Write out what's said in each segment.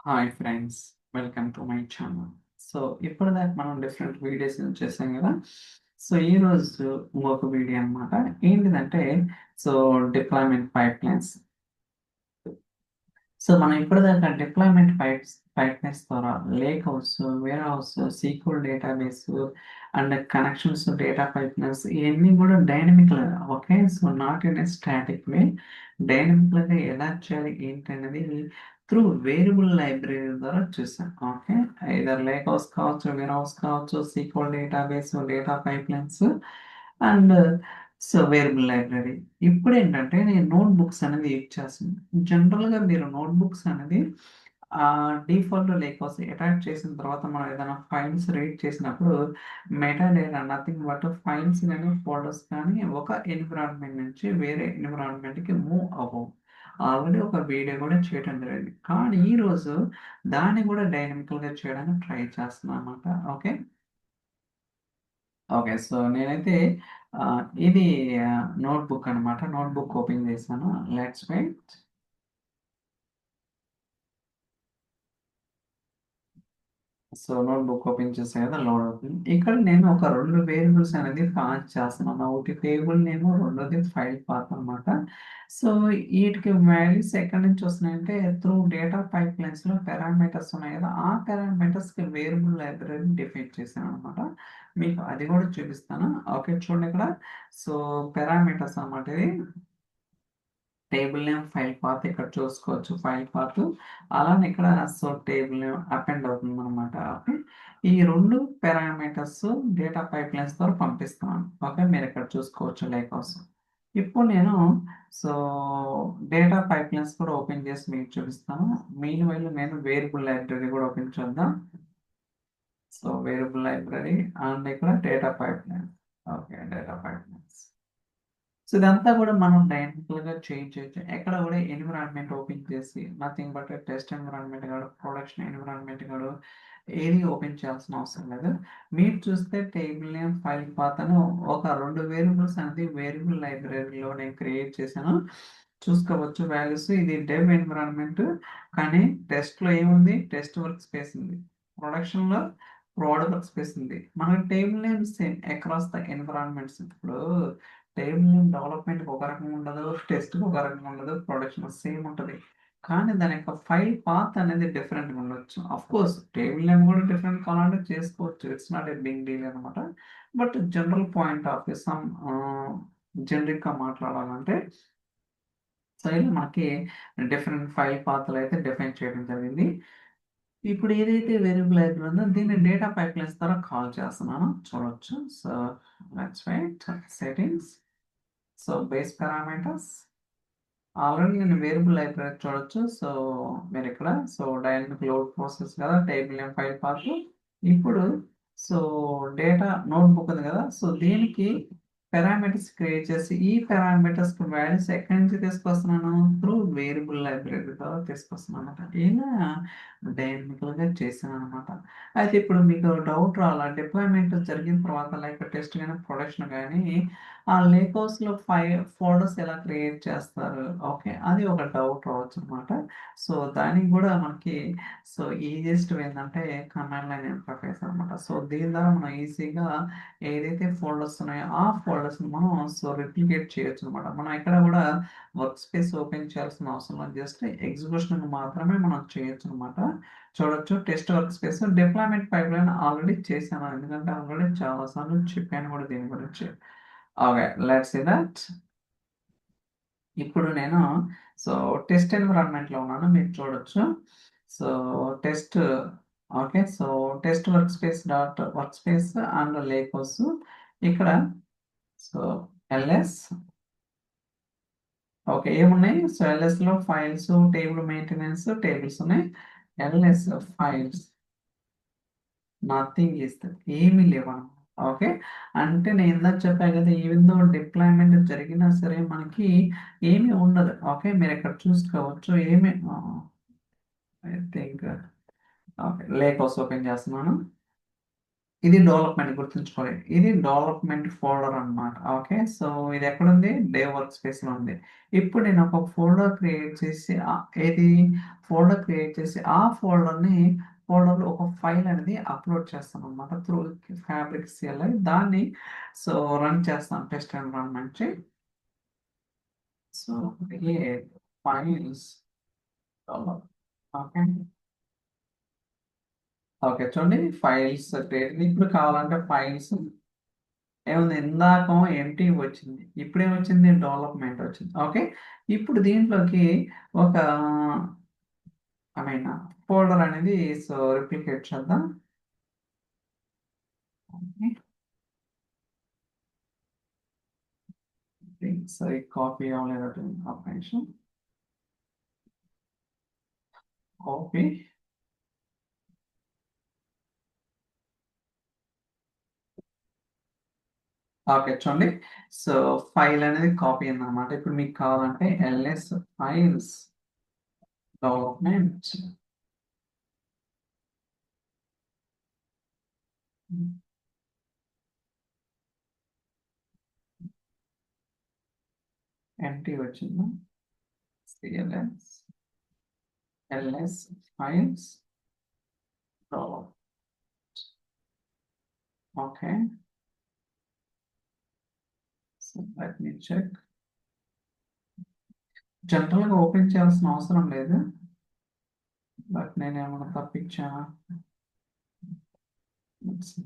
Hi friends, welcome to my channel. So ఇప్పటిదాకా మనం different videos చేసాం కదా. సో ఈరోజు ఇంకొక వీడియో అన్నమాట. ఏంటిదంటే సో డిప్లాయ్మెంట్ పైప్లైన్స్. సో మనం ఇప్పటిదాకా డిప్లాయ్మెంట్ పైప్లైన్స్ ద్వారా lakehouse, warehouse, SQL database and connections, data pipelines ఇవన్నీ కూడా dynamical. Okay, so not in a static way. డైనమికల్గా ఎలా చేయాలి ఏంటి అనేది త్రూ వేరియబుల్ లైబ్రరీ ద్వారా చూసాం. ఓకే, ఐదర్ లేక్ హౌస్ కావచ్చు, వేర్ హౌస్ కావచ్చు, SQL database, data pipelines and so variable library. ఇప్పుడు ఏంటంటే నేను నోట్ బుక్స్ అనేది యూజ్ చేస్తున్నాను. జనరల్గా మీరు నోట్ బుక్స్ అనేది డిఫాల్ట్ లేకపోతే అటాచ్ చేసిన తర్వాత మనం ఏదైనా ఫైల్స్ రీడ్ చేసినప్పుడు meta data nothing but files కానీ ఫోల్డర్స్ కానీ ఒక ఎన్విరాన్మెంట్ నుంచి వేరే ఎన్విరాన్మెంట్కి మూవ్ అవ్వవు. ఆల్రెడీ ఒక వీడియో కూడా చేయడం జరిగింది, కానీ ఈరోజు దాన్ని కూడా డైనమికల్గా చేయడానికి ట్రై చేస్తున్నాను అనమాట. ఓకే ఓకే, సో నేనైతే ఇది నోట్బుక్ అనమాట. నోట్బుక్ ఓపెన్ చేశాను. Let's wait. So notebook open చేసే కదా లోడ్ అవుతుంది. ఇక్కడ నేను ఒక రెండు వేరియబుల్స్ అనేది పాస్ చేస్తున్నాను. ఒకటి టేబుల్ నేమ్, రెండోది ఫైల్ పాత్ అనమాట. సో వీటికి వాల్యూస్ ఎక్కడి నుంచి వస్తున్నాయంటే త్రూ డేటా పైప్ లైన్స్ లో పారామీటర్స్ ఉన్నాయి కదా, ఆ పారామీటర్స్ కి వేరియబుల్ లైబ్రరీ డిఫైన్ చేశాను అనమాట. మీకు అది కూడా చూపిస్తాను. ఓకే, చూడండి ఇక్కడ. సో పారామీటర్స్ అన్నమాట ఇది. టేబుల్ నేమ్, ఫైల్ పాత్ ఇక్కడ చూసుకోవచ్చు. ఫైల్ పాత్ అలానే ఇక్కడ సో టేబుల్ నేమ్ అపెండ్ అవుతుంది అనమాట. ఓకే, ఈ రెండు పారామీటర్స్ డేటా పైప్ లైన్స్ ద్వారా పంపిస్తున్నాను. ఓకే, మీరు ఇక్కడ చూసుకోవచ్చు లైక్ కోసం. ఇప్పుడు నేను సో డేటా పైప్ లైన్స్ కూడా ఓపెన్ చేసి మీకు చూపిస్తాను. మెయిన్ వైల్ నేను వేరియబుల్ లైబ్రరీ కూడా ఓపెన్ చేద్దాం. సో వేరియబుల్ లైబ్రరీ అండ్ ఇక్కడ data pipe lines. Okay, data pipe lines. So ఇదంతా కూడా మనం డైనమికల్ గా చేంజ్ చేయొచ్చు. ఎక్కడ కూడా ఎన్విరాన్మెంట్ ఓపెన్ చేసి నథింగ్ బట్ టెస్ట్ ఎన్విరాన్మెంట్ కాదు, ప్రొడక్షన్ ఎన్విరాన్మెంట్ కాదు, ఏది ఓపెన్ చేయాల్సిన అవసరం లేదు. మీరు చూస్తే టేబుల్ నేమ్, ఫైల్ పాత్ అని ఒక రెండు వేరియబుల్స్ అనేది వేరియబుల్ లైబ్రరీలో నేను క్రియేట్ చేశాను. చూసుకోవచ్చు వాల్యూస్. ఇది డెవ్ ఎన్విరాన్మెంట్, కానీ టెస్ట్ లో ఏముంది, టెస్ట్ వర్క్ స్పేస్ ఉంది. ప్రొడక్షన్ లో ప్రోడ్ వర్క్ స్పేస్ ఉంది. మన table name same across the environments. ఇప్పుడు టేబుల్ నేమ్ డెవలప్మెంట్ ఒక రకంగా ఉండదు, టెస్ట్ ఒక రకంగా ఉండదు, ప్రొడక్షన్ సేమ్ ఉంటుంది. కానీ దాని యొక్క ఫైల్ పాత్ అనేది డిఫరెంట్గా ఉండొచ్చు. అఫ్ కోర్స్ టేబుల్ నేమ్ కూడా డిఫరెంట్ కావాలంటే చేసుకోవచ్చు. It's not a big deal అనమాట. But general point of view some generic గా మాట్లాడాలంటే సో ఇలా మనకి డిఫరెంట్ ఫైల్ పాత్రలు అయితే డిఫైన్ చేయడం జరిగింది. ఇప్పుడు ఏదైతే వేరియబుల్ లైబ్రరీ ఉందో దీన్ని డేటా పైప్లైన్స్ ద్వారా కాల్ చేస్తున్నాను. చూడొచ్చు. So let's wait. Settings, so base parameters. Already నేను వేరియబుల్ లైబ్రరీ చూడొచ్చు. సో మీరు ఇక్కడ సో డైనమిక్ లోడ్ ప్రాసెస్ కదా, టేబుల్ నేమ్, ఫైల్ పాత్. ఇప్పుడు సో డేటా నోట్బుక్ ఉంది కదా, సో దీనికి పారామీటర్స్ క్రియేట్ చేసి ఈ పారామీటర్స్ వాల్యూస్ ఎక్కడి నుంచి తీసుకొస్తున్నాను, త్రూ వేరియబుల్ లైబ్రరీ ద్వారా తీసుకొస్తున్నాను అనమాట. ఇలా డైనమికల్ గా చేశాను అనమాట. అయితే ఇప్పుడు మీకు డౌట్ రావాలా, డిప్లాయ్మెంట్ జరిగిన తర్వాత లైక్ టెస్ట్ కానీ ప్రొడక్షన్ కానీ ఆ లేక్ హౌస్ లో ఫోల్డర్స్ ఎలా క్రియేట్ చేస్తారు. ఓకే, అది ఒక డౌట్ రావచ్చు అనమాట. సో దానికి కూడా మనకి సో ఈజియెస్ట్ ఏంటంటే కమాండ్ లైన్ ఇంటర్ఫేస్ అనమాట. సో దీని ద్వారా మనం ఈజీగా ఏదైతే ఫోల్డర్స్ ఉన్నాయో ఆ ఫోల్డర్స్ మనం సో రిప్లికేట్ చేయొచ్చు అనమాట. మనం ఎక్కడ కూడా వర్క్ స్పేస్ ఓపెన్ చేయాల్సిన అవసరం లేదు, జస్ట్ ఎగ్జిక్యూషన్ మాత్రమే మనం చేయొచ్చు అనమాట. చూడొచ్చు test workspace deployment pipeline already చేశాను, ఎందుకంటే ఆల్రెడీ చాలా సార్లు చెప్పాను కూడా దీని గురించి. Okay, let's see that. ఇప్పుడు నేను సో టెస్ట్ ఎన్విరాన్మెంట్ లో ఉన్నాను, మీరు చూడొచ్చు. So test. Okay, so test workspace dot workspace and lakehouse ఇక్కడ. So LS. ఓకే, ఏమున్నాయి, సో ఎల్ఎస్ లో ఫైల్స్, టేబుల్ మెయింటెనెన్స్, టేబుల్స్ ఉన్నాయి. LS files nothing is that, ఏమీ లేవు. ఓకే, అంటే నేను ఇందాక చెప్పా కదా, ఈవెన్ దో డిప్లాయ్మెంట్ జరిగినా సరే మనకి ఏమీ ఉండదు. ఓకే, మీరు ఇక్కడ చూసుకోవచ్చు ఏమి. ఐ థింక్ ఓకే లేకోస్ ఓపెన్ చేస్తున్నాను. ఇది డెవలప్మెంట్ గుర్తుంచుకోవాలి. ఇది డెవలప్మెంట్ ఫోల్డర్ అన్నమాట. ఓకే. సో ఇది ఎక్కడుంది? డేవ్ వర్క్ స్పేస్‌లో ఉంది. ఇప్పుడు నేను ఒక ఫోల్డర్ క్రియేట్ చేసి ఏది ఫోల్డర్ క్రియేట్ చేసి ఆ ఫోల్డర్‌లో ఒక ఫైల్ అనేది అప్‌లోడ్ చేస్తానన్నమాట. త్రూ ఫ్యాబ్రిక్ సిఎల్ఐ దాన్ని సో రన్ చేస్తాను టెస్ట్ ఎన్విరాన్మెంట్ నుంచి. So create files develop. Okay. Okay. చూడండి ఫైల్స్ క్రియేట్ ఇప్పుడు కావాలంటే ఫైల్స్ ఏముంది ఇందాకేమో ఎంప్టీ వచ్చింది. ఇప్పుడేమొచ్చింది? డెవలప్‌మెంట్ వచ్చింది. ఓకే. ఇప్పుడు దీంట్లోకి ఒక ఐ మీన్ ఫోల్డర్ అనేది సో రిప్లికేట్ చేద్దాం. ఓకే. సరే కాపీ అవ్వలేదట. ఒక్క నిమిషం. కాపీ. ఓకే. చూడండి. సో ఫైల్ అనేది కాపీ అయిందనమాట. ఇప్పుడు మీకు కావాలంటే ఎల్ఎస్ ఫైల్స్ డెవలప్‌మెంట్ ఎంప్టీ వచ్చిందా? CLS LS files develop. Okay. So let me check. జనరల్‌గా ఓపెన్ చేయాల్సిన అవసరం లేదు. బట్ నేనేమన్నా తప్పించానా? Let's see.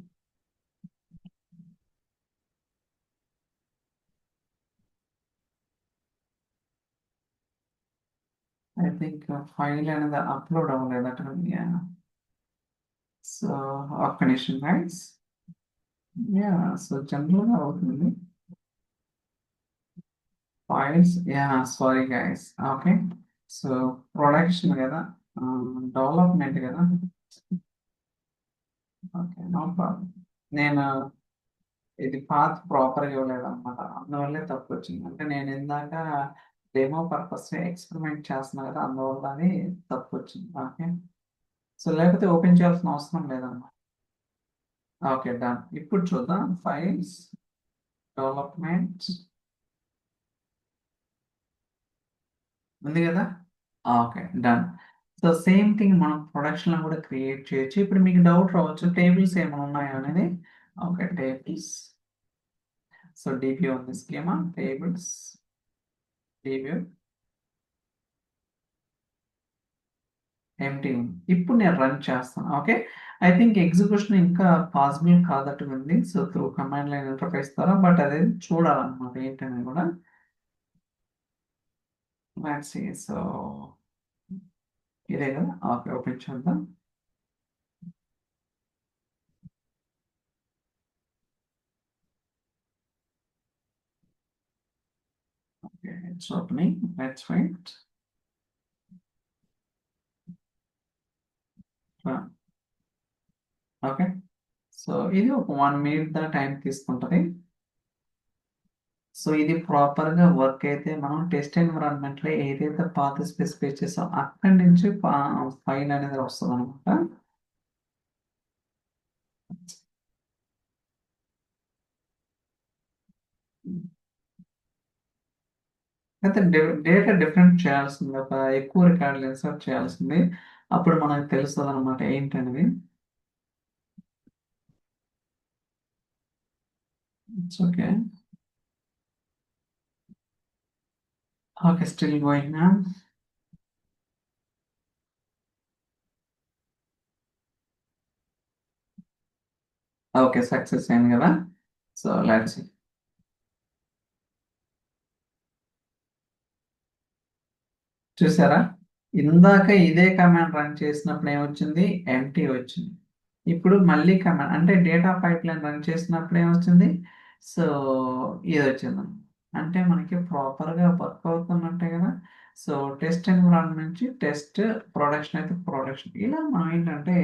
I think file అనేది అప్‌లోడ్ అవ్వలేదట. యాహ్! సో ఒక్క నిమిషం గైస్. యాహ్! సో జనరల్‌గా అవుతుంది. Files yeah! Sorry guys. Okay. So production గదా! డెవలప్‌మెంట్ గదా! ఓకే. No problem. నేను ఇది పాత్ ప్రాపర్‌గా ఇవ్వలేదన్నమాట. అందువల్లే తప్పొచ్చింది. అంటే నేనిందాక డెమో పర్పస్ ఎక్స్‌పెరిమెంట్ చేస్తున్నా గదా! అందువల్ల అది తప్పొచ్చింది. ఓకే. సో లేకపోతే ఓపెన్ చేయాల్సిన అవసరం లేదన్నమాట. ఓకే. డన్. ఇప్పుడు చూద్దాం ఫైల్స్, డెవలప్‌మెంట్ ఉంది గదా! Okay. Done. So same thing మనం ప్రొడక్షన్‌లో గూడా క్రియేట్ చేయొచ్చు. ఇప్పుడు మీకు డౌట్ రావచ్చు టేబుల్స్ ఏమైనా ఉన్నాయా అనేది. ఓకే. టేబుల్స్. సో డీబీ ఉంది స్కీమా టేబుల్స్, డీబీ ఎంప్టీ ఉంది. ఇప్పుడు నేను రన్ చేస్తాను. ఓకే. ఐ థింక్ ఎగ్జిక్యూషన్ ఇంకా పాసిబుల్ కాదట్టుగుంది. So through command line interface ద్వారా బట్ అదేది చూడాలన్నమాట ఏంటనేది గూడా. Let's see. సో ఇదే గదా! ఓకే. ఓపెన్ చేద్దాం. Okay. It's opening. Let's wait. Run. Okay. So ఇది ఒక 1 మినిట్ దాకా టైం తీసుకుంటది. సో ఇది ప్రాపర్‌గా వర్క్ అయితే మనం టెస్ట్ ఎన్విరాన్మెంట్‌లో ఏదైతే పాత్ స్పెసిఫై చేసామో అక్కడి నుంచి ఫైల్ అనేది వస్తదనమాట. అయితే డేటా డిఫరెంట్ చేయాల్సింది. ఒక ఎక్కువ రికార్డులు ఇన్సర్ట్ చేయాల్సింది. అప్పుడు మనకు తెలుస్తదనమాట ఏంటనేది. It's okay. Okay. Still going on. Okay. Success అయింది గదా! So let's see. చూసారా? ఇందాక ఇదే కమాండ్ రన్ చేసినప్పుడు ఏమొచ్చింది? ఎంప్టీ వచ్చింది. ఇప్పుడు మళ్ళీ కమాండ్ అంటే డేటా పైప్‌లైన్ రన్ చేసినప్పుడు ఏమొచ్చింది? సో ఇదొచ్చింది. అంటే మనకి ప్రాపర్‌గా వర్క్ అవుతున్నట్టే గదా! సో టెస్ట్ ఎన్విరాన్మెంట్ నుంచి టెస్ట్, ప్రొడక్షన్ అయితే ప్రొడక్షన్. ఇలా మనం ఏంటంటే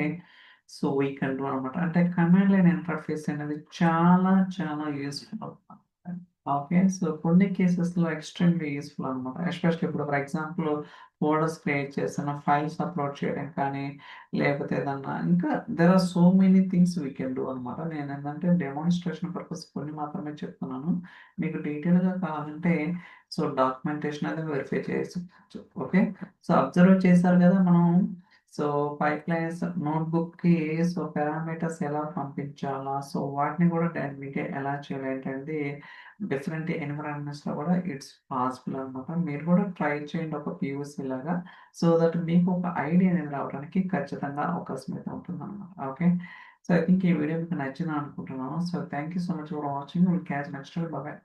సో వీ కెన్ డూ అనమాట. అంటే కమాండ్ లైన్ ఇంటర్ఫేస్ అనేది చాలా చాలా యూజ్‌ఫుల్ అనమాట. ఓకే. సో, కొన్ని కేసెస్‌లో ఎక్స్‌ట్రీమ్‌లీ యూజ్‌ఫుల్ అనమాట. ఎస్పెషల్లీ ఇప్పుడు ఫర్ ఎగ్జాంపుల్ ఫోల్డర్స్ క్రియేట్ చేస్తున్న, ఫైల్స్ అప్‌లోడ్ చేయడం కానీ, లేకపోతే ఏదన్నా ఇంకా there are so many things we can do అనమాట. నేనేంటంటే డెమాన్‌స్ట్రేషన్ పర్పస్ కొన్ని మాత్రమే చెప్తున్నాను. మీకు డీటెయిల్‌గా కావాలంటే సో, డాక్యుమెంటేషన్ అది వెరిఫై చేసుకోవచ్చు. ఓకే. సో, అబ్జర్వ్ చేశారు కదా! మనం సో, పైప్‌లైన్స్ నోట్‌బుక్‌కి సో, పారామీటర్స్ ఎలా పంపించాలా? సో, వాటిని కూడా డైనమిక్‌గా ఎలా చేయాలి ఏంటనేది డిఫరెంట్ ఎన్విరాన్మెంట్స్‌లో కూడా ఇట్స్ పాసిబుల్ అనమాట. మీరు కూడా ట్రై చేయండి ఒక పీయూసీ లాగా. సో దట్ మీకు ఒక ఐడియా అనేది రావడానికి ఖచ్చితంగా అవకాశం అయితే ఉంటుందన్నమాట. ఓకే. సో, ఐ థింక్ ఈ వీడియో మీకు నచ్చిందని అనుకుంటున్నాను. So, thank you so much for watching. Will catch next time. By by.